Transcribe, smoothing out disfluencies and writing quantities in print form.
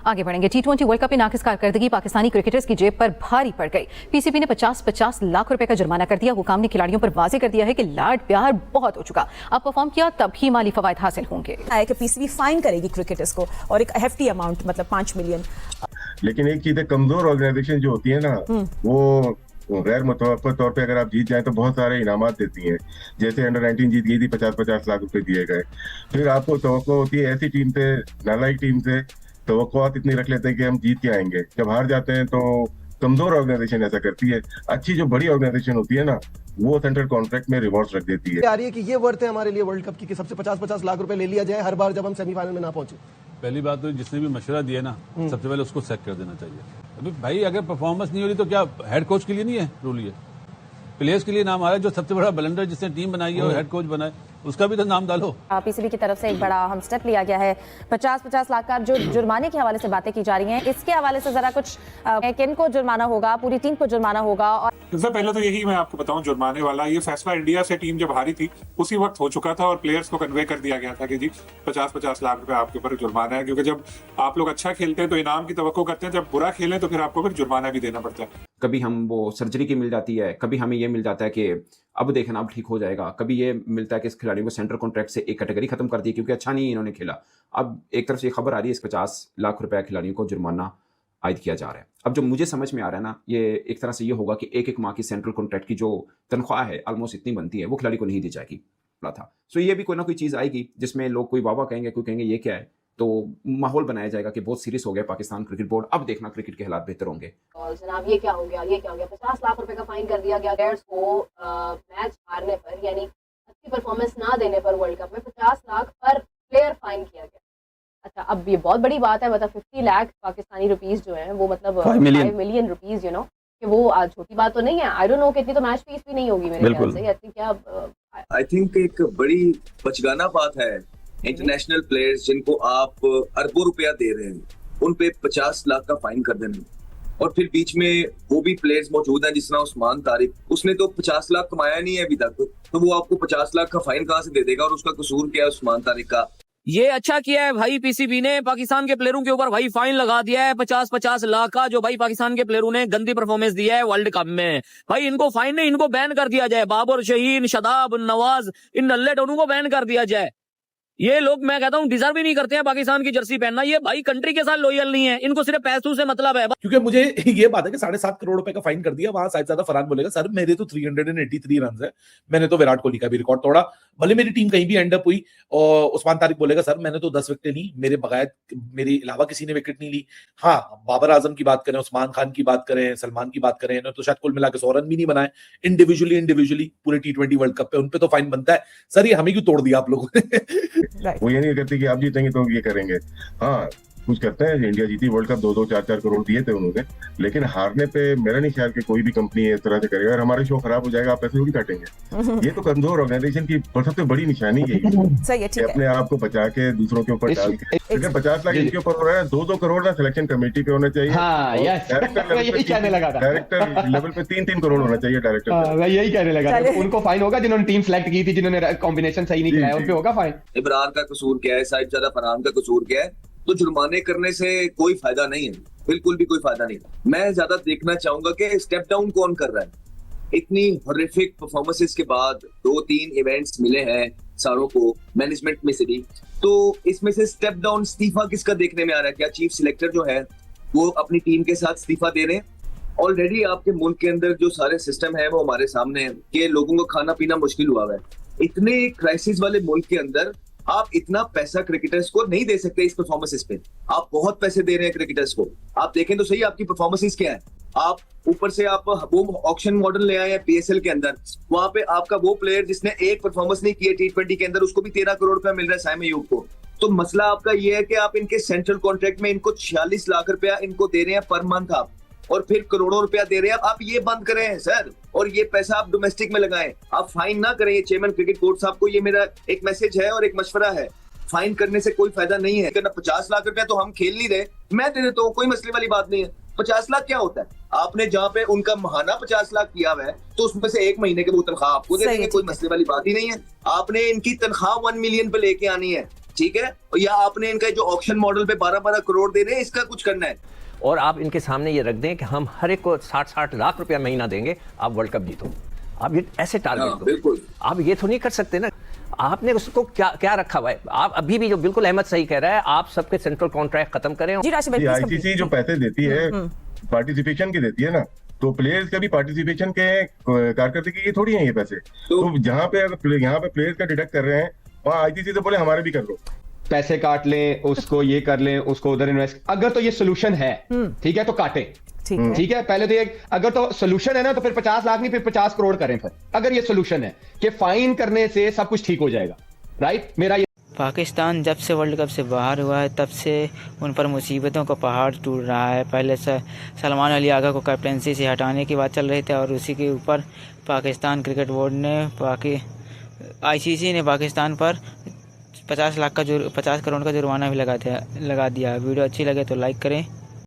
आगे बढ़ेंगे। T20 world cup में नाकिस कारकर्दगी पाकिस्तानी क्रिकेटर्स की जेब पर भारी पड़ गई। पीसीबी ने 50-50 लाख रुपए का जुर्माना कर दिया। हुकाम ने खिलाड़ियों पर वाजे कर दिया है कि लाड प्यार बहुत हो चुका, अब परफॉर्म किया तब ही माली फवायद हासिल होंगे। कि पीसीबी फाइन करेगी क्रिकेटर्स को और एक हेफ्टी अमाउंट, मतलब 5 मिलियन। लेकिन एक चीज है, कमजोर ऑर्गेनाइजेशन जो होती है ना, वो गैर मुतवक्किल तौर पे अगर आप जीत जाए तो बहुत सारे इनामात देती हैं। जैसे अंडर-19 जीत गई थी, 50-50 लाख रुपए दिए गए। फिर आपको तवक्को होती है ऐसी टीम से, नालायक टीम से तवक्कुआत इतनी रख लेते हैं कि हम जीत के आएंगे। जब हार जाते हैं तो कमजोर ऑर्गेनाइजेशन ऐसा करती है। अच्छी जो बड़ी ऑर्गेनाइजेशन होती है ना, वो सेंट्रल कॉन्ट्रैक्ट में रिवॉर्ड्स रख देती है। आ रही है कि ये वर्थ है हमारे लिए वर्ल्ड कप की कि सबसे 50-50 लाख रुपए ले लिया जाए हर बार जब हम सेमीफाइनल में ना पहुंचे। पहली बात तो जिसने भी मशवरा दिया ना, सबसे पहले उसको सेक कर देना चाहिए। अभी भाई अगर परफॉर्मेंस नहीं हो रही तो क्या हेड कोच के लिए नहीं है रूल? ये प्लेयर्स के लिए नाम आ रहा है। जो सबसे बड़ा ब्लंडर जिसने टीम बनाई है और हेड कोच बनाए, उसका भी तो नाम डालो। पीसीबी की तरफ से एक बड़ा हम स्टेप लिया गया है। 50-50 लाख का जो जुर्माने के हवाले से बातें की जा रही हैं, इसके हवाले से जरा कुछ किन को जुर्माना होगा, पूरी टीम को जुर्माना होगा? और सबसे पहले तो यही मैं आपको बताऊं, जुर्माने वाला ये फैसला इंडिया से टीम जब हारी थी उसी वक्त हो चुका था और प्लेयर्स को कन्वे कर दिया गया था कि जी 50-50 लाख रुपए आपके ऊपर जुर्माना है। क्योंकि जब आप लोग अच्छा खेलते हैं तो इनाम की तवक्को करते हैं, जब बुरा खेलें तो फिर आपको फिर जुर्माना भी देना पड़ता है। कभी हम वो सर्जरी की मिल जाती है, कभी हमें ये मिल जाता है कि अब देखना अब ठीक हो जाएगा, कभी ये मिलता है कि इस खिलाड़ी को सेंट्रल कॉन्ट्रैक्ट से एक कैटेगरी खत्म कर दी क्योंकि अच्छा नहीं इन्होंने खेला। अब एक तरफ से ये खबर आ रही है इस 50 लाख रुपए खिलाड़ियों को जुर्माना आयद किया जा रहा है। अब जो मुझे समझ में आ रहा है ना, ये एक तरह से ये होगा कि एक माह की सेंट्रल कॉन्ट्रैक्ट की जो तनख्वाह है ऑलमोस्ट इतनी बनती है, वो खिलाड़ी को नहीं दी जाएगी था। सो ये भी कोई ना कोई चीज आएगी जिसमें लोग कोई वाह कहेंगे, कोई कहेंगे ये क्या है, तो माहौल बनाया जाएगा कि बहुत सीरियस हो गया पाकिस्तान क्रिकेट बोर्ड, अब देखना क्रिकेट के हालात बेहतर होंगे। और जनाब ये क्या हो गया, ये क्या हो गया? 50 लाख रुपए का फाइन कर दिया गया प्लेयर्स को मैच हारने पर, यानी अच्छी परफॉर्मेंस ना देने पर वर्ल्ड कप में 50 लाख पर प्लेयर फाइन किया गया। अच्छा, अब ये बहुत बड़ी बात है, मतलब 50 लाख पाकिस्तानी रुपीस जो है वो मतलब 5 मिलियन रुपीस, कि वो आज छोटी बात तो नहीं है। आई डोंट नो कितनी तो मैच फीस भी नहीं होगी मेरे ख्याल से। इतनी क्या आई थिंक एक बड़ी बचगाना बात है। इंटरनेशनल प्लेयर्स जिनको आप अरबों रुपया दे रहे हैं, उन पे 50 लाख का फाइन कर देना, और फिर बीच में वो भी प्लेयर्स मौजूद हैं जिस तरह उस्मान तारिक, उसने तो 50 लाख कमाया नहीं है अभी तक, तो वो आपको 50 लाख का फाइन कहाँ से दे देगा? और उसका कसूर क्या है उस्मान तारिक का? ये अच्छा किया है भाई पीसीबी ने, पाकिस्तान के प्लेयरों के ऊपर भाई फाइन लगा दिया है 50-50 लाख का, जो भाई पाकिस्तान के प्लेयरों ने गंदी परफॉर्मेंस दिया है वर्ल्ड कप में। भाई इनको फाइन नहीं, इनको बैन कर दिया जाए। बाबर, शहीन, शदाब, नवाज, इन नल्ले टोनों को बैन कर दिया जाए। ये लोग मैं कहता हूँ डिजर्व ही नहीं करते हैं पाकिस्तान की जर्सी पहनना। ये भाई कंट्री के साथ लॉयल नहीं है, इनको सिर्फ पैसों से मतलब है। क्योंकि मुझे ये बात है कि 7.5 करोड़ रुपए का फाइन कर दिया, वहां शायद ज्यादा फरहान बोलेगा सर मेरे तो 383 रन है, मैंने तो विराट कोहली का भी रिकॉर्ड तोड़ा, भले मेरी टीम कहीं भी एंड अप हुई। और उस्मान तारिक बोलेगा सर मैंने तो 10 विकेटें ली, मेरे बगैर मेरे अलावा किसी ने विकेट नहीं ली। हाँ, बाबर आजम की बात करें, उस्मान खान की बात करें, सलमान की बात करें, तो शायद कुल मिला के 100 रन भी नहीं बनाए इंडिविजुअली पूरे T20 वर्ल्ड कप पे, उनपे तो फाइन बनता है। सर ये हमें क्यों तोड़ दिया आप लोगों ने? वो ये नहीं कहती कि आप जीतेंगे तो ये करेंगे। हाँ, कुछ करते हैं। इंडिया जीती वर्ल्ड कप, 2-2, 4-4 करोड़ दिए थे उन्होंने, लेकिन हारने पे मेरा नहीं ख्याल कि कोई भी कंपनी इस तरह से करेगा। अगर हमारा शो खराब हो जाएगा आप पैसे थोड़ी काटेंगे। ये तो कमजोर ऑर्गेनाइजेशन की सबसे बड़ी निशानी यही है, अपने आप को बचा के दूसरों के ऊपर डाल के। अगर 50 लाख इनके ऊपर हो रहा है, 2-2 करोड़ ना सिलेक्शन कमेटी पे होना चाहिए। डायरेक्टर लेवल पे 3-3 करोड़ होना चाहिए डायरेक्टर। यही कहने लगा, उनको फाइन होगा जिन्होंने टीम सेलेक्ट की थी, जिन्होंने कॉम्बिनेशन सही नहीं किया, उन पे होगा फाइन। इमरान का कसूर क्या है, साहिबजादा फरहान का कसूर क्या है? तो जुर्माने करने से कोई फायदा नहीं है, बिल्कुल भी कोई फायदा नहीं। मैं ज्यादा देखना चाहूंगा कि स्टेप डाउन कौन कर रहा है। इतनी हॉरिफिक परफॉर्मेंसेस के बाद 2-3 इवेंट्स मिले हैं सारों को मैनेजमेंट में से भी, तो इसमें से स्टेप डाउन इस्तीफा किसका देखने में आ रहा है? क्या चीफ सिलेक्टर जो है वो अपनी टीम के साथ इस्तीफा दे रहे हैं? ऑलरेडी आपके मुल्क के अंदर जो सारे सिस्टम है वो हमारे सामने है कि लोगों को खाना पीना मुश्किल हुआ है। इतने क्राइसिस वाले मुल्क के अंदर आप इतना पैसा क्रिकेटर्स को नहीं दे सकते इस परफॉर्मेंस पे। आप बहुत पैसे दे रहे हैं क्रिकेटर्स को, आप देखें तो सही आपकी परफॉर्मेंस क्या है। आप ऊपर से आप वो ऑक्शन मॉडल ले आए हैं PSL के अंदर, वहां पे आपका वो प्लेयर जिसने एक परफॉर्मेंस नहीं की है T20 के अंदर, उसको भी 13 करोड़ रुपया मिल रहा है साइम अयूब को। तो मसला आपका ये है कि आप इनके सेंट्रल कॉन्ट्रैक्ट में इनको 46 लाख रुपया इनको दे रहे हैं पर मंथ आप, और फिर करोड़ों रुपया दे रहे हैं आप ये बंद करें सर, और ये पैसा आप डोमेस्टिक में लगाएं, आप फाइन ना करें। ये चेयरमैन क्रिकेट बोर्ड साहब को ये मेरा एक मैसेज है और एक मशवरा है, फाइन करने से कोई फायदा नहीं है। 50 लाख रुपया तो हम खेल नहीं रहे, मैं दे देता हूँ, कोई मसले वाली बात नहीं है। 50 लाख क्या होता है? आपने जहाँ पे उनका महाना 50 लाख किया हुआ है तो उसमें से 1 महीने के वो तनख्वाह आपको दे देंगे, कोई मसले वाली बात ही नहीं है। आपने इनकी तनख्वाह 1 मिलियन पे लेके आनी है, ठीक है, या आपने इनका जो ऑक्शन मॉडल पे 12-12 करोड़ देने, इसका कुछ करना है। और आप इनके सामने ये रख दें कि हम हर एक को 60-60 लाख रुपया महीना देंगे, आप वर्ल्ड कप जीतो। आप ये ऐसे टारगेट दो। बिल्कुल, आप ये तो नहीं कर सकते ना। आपने उसको क्या रखा हुआ है? आप अभी भी जो बिल्कुल अहमद सही कह रहा है, आप सबके सेंट्रल कॉन्ट्रैक्ट खत्म करें। जी राशिद भाई, please complete। आईसीसी जो पैसे देती है पार्टिसिपेशन की देती है ना, तो प्लेयर्स का भी पार्टिसिपेशन के कारकर्दगी की थोड़ी है ये पैसे। तो जहाँ पे अगर यहाँ पे प्लेयर्स का डिडक्ट कर रहे हैं, वहाँ आईसीसी से बोले हमारे भी कर लो, पैसे काट लें, उसको ये कर लें, उसको उधर इन्वेस्ट। अगर तो ये सोल्यूशन है, ठीक है, तो काटे। ठीक है, पहले तो ये अगर तो सोल्यूशन है ना, तो फिर 50 लाख नहीं, फिर 50 करोड़ करें। फिर अगर ये सोल्यूशन है कि फाइन करने से सब कुछ ठीक हो जाएगा, राइट? मेरा ये पाकिस्तान जब से वर्ल्ड कप से बाहर हुआ है, तब से उन पर मुसीबतों का पहाड़ टूट रहा है। पहले से सलमान अली आगा को कैप्टनसी से हटाने की बात चल रही थी, और उसी के ऊपर पाकिस्तान क्रिकेट बोर्ड ने आईसीसी ने पाकिस्तान पर 50 करोड़ का जुर्माना भी लगा दिया। वीडियो अच्छी लगे तो लाइक करें।